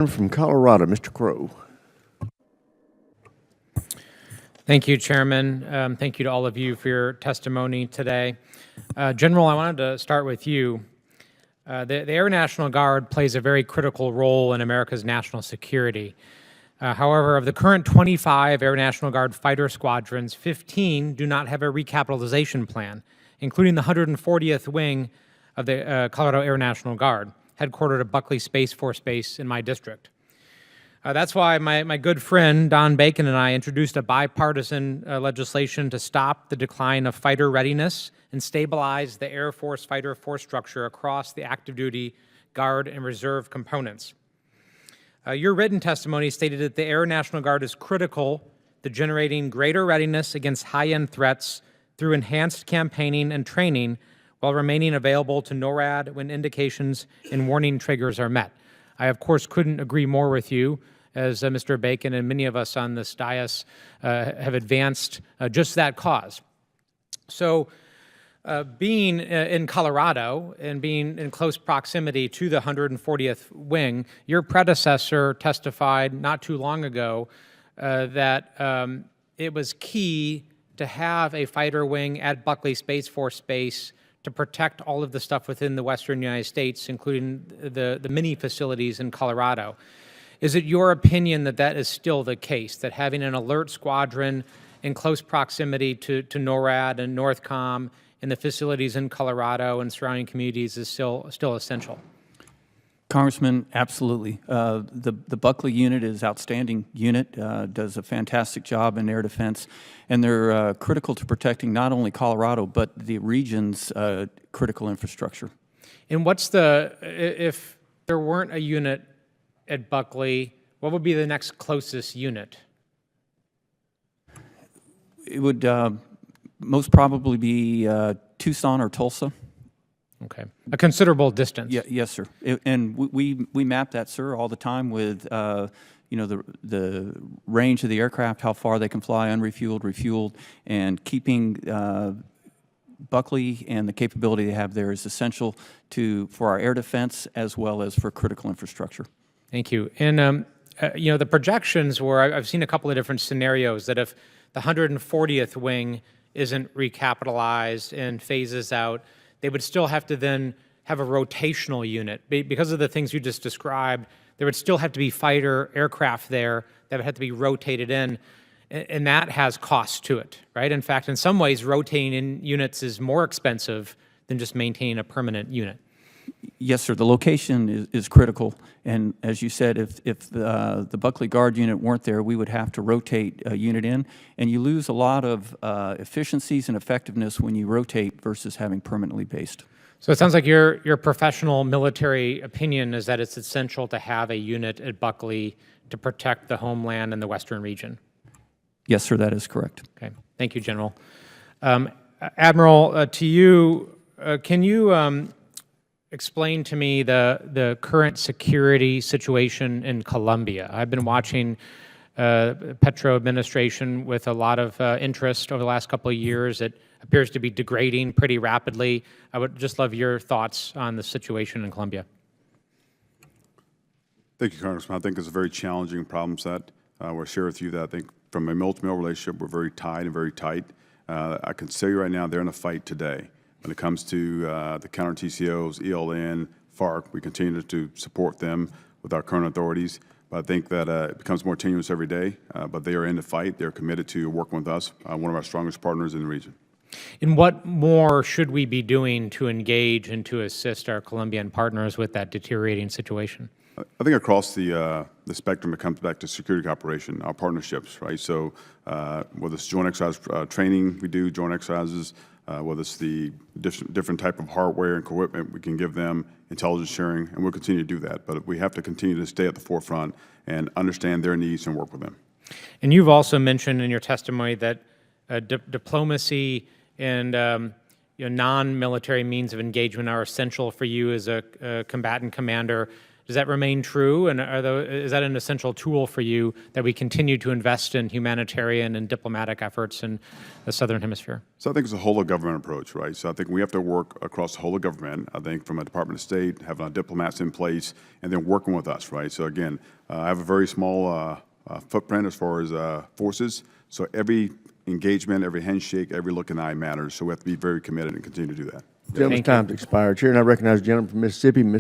From Colorado, Mr. Crow. Thank you, Chairman. Thank you to all of you for your testimony today. General, I wanted to start with you. The Air National Guard plays a very critical role in America's national security. However, of the current 25 Air National Guard fighter squadrons, 15 do not have a recapitalization plan, including the 140th Wing of the Colorado Air National Guard, headquartered at Buckley Space Force Base in my district. That's why my good friend Don Bacon and I introduced a bipartisan legislation to stop the decline of fighter readiness and stabilize the Air Force fighter force structure across the active duty, Guard, and Reserve components. Your written testimony stated that the Air National Guard is critical to generating greater readiness against high-end threats through enhanced campaigning and training while remaining available to NORAD when indications and warning triggers are met. I, of course, couldn't agree more with you, as Mr. Bacon and many of us on this dais have advanced just that cause. So being in Colorado and being in close proximity to the 140th Wing, your predecessor testified not too long ago that it was key to have a fighter wing at Buckley Space Force Base to protect all of the stuff within the western United States, including the mini facilities in Colorado. Is it your opinion that that is still the case, that having an alert squadron in close proximity to NORAD and NORTHCOM in the facilities in Colorado and surrounding communities is still essential? Congressman, absolutely. The Buckley unit is an outstanding unit, does a fantastic job in air defense, and they're critical to protecting not only Colorado, but the region's critical infrastructure. And if there weren't a unit at Buckley, what would be the next closest unit? It would most probably be Tucson or Tulsa. Okay, a considerable distance. Yeah, yes, sir. And we map that, sir, all the time with the range of the aircraft, how far they can fly, unrefueled, refueled, and keeping Buckley and the capability they have there is essential for our air defense as well as for critical infrastructure. Thank you. And the projections were, I've seen a couple of different scenarios that if the 140th Wing isn't recapitalized and phases out, they would still have to then have a rotational unit. Because of the things you just described, there would still have to be fighter aircraft there that would have to be rotated in, and that has costs to it, right? In fact, in some ways, rotating in units is more expensive than just maintaining a permanent unit. Yes, sir. The location is critical, and as you said, if the Buckley Guard unit weren't there, we would have to rotate a unit in, and you lose a lot of efficiencies and effectiveness when you rotate versus having permanently based. So it sounds like your professional military opinion is that it's essential to have a unit at Buckley to protect the homeland and the western region. Yes, sir. That is correct. Okay. Thank you, General. Admiral, to you, can you explain to me the current security situation in Colombia? I've been watching Petro administration with a lot of interest over the last couple of years. It appears to be degrading pretty rapidly. I would just love your thoughts on the situation in Colombia. Thank you, Congressman. I think it's a very challenging problem set. I will share with you that I think from a military relationship, we're very tied and very tight. I can tell you right now, they're in a fight today. When it comes to the counter-TCOs, ELN, FARC, we continue to support them with our current authorities. But I think that it becomes more tenuous every day, but they are in the fight. They're committed to working with us, one of our strongest partners in the region. And what more should we be doing to engage and to assist our Colombian partners with that deteriorating situation? I think across the spectrum, it comes back to security cooperation, our partnerships, right? So whether it's joint exercise training, we do joint exercises, whether it's the different type of hardware and equipment, we can give them intelligence sharing, and we'll continue to do that. But we have to continue to stay at the forefront and understand their needs and work with them. And you've also mentioned in your testimony that diplomacy and non-military means of engagement are essential for you as a combatant commander. Does that remain true? And is that an essential tool for you that we continue to invest in humanitarian and diplomatic efforts in the Southern Hemisphere? So I think it's a whole of government approach, right? So I think we have to work across the whole of government. I think from a Department of State, having our diplomats in place, and then working with us, right? So again, I have a very small footprint as far as forces. So every engagement, every handshake, every look in the eye matters. So we have to be very committed and continue to do that. Gentleman's time's expired. Chair, and I recognize the gentleman from Mississippi, Mr.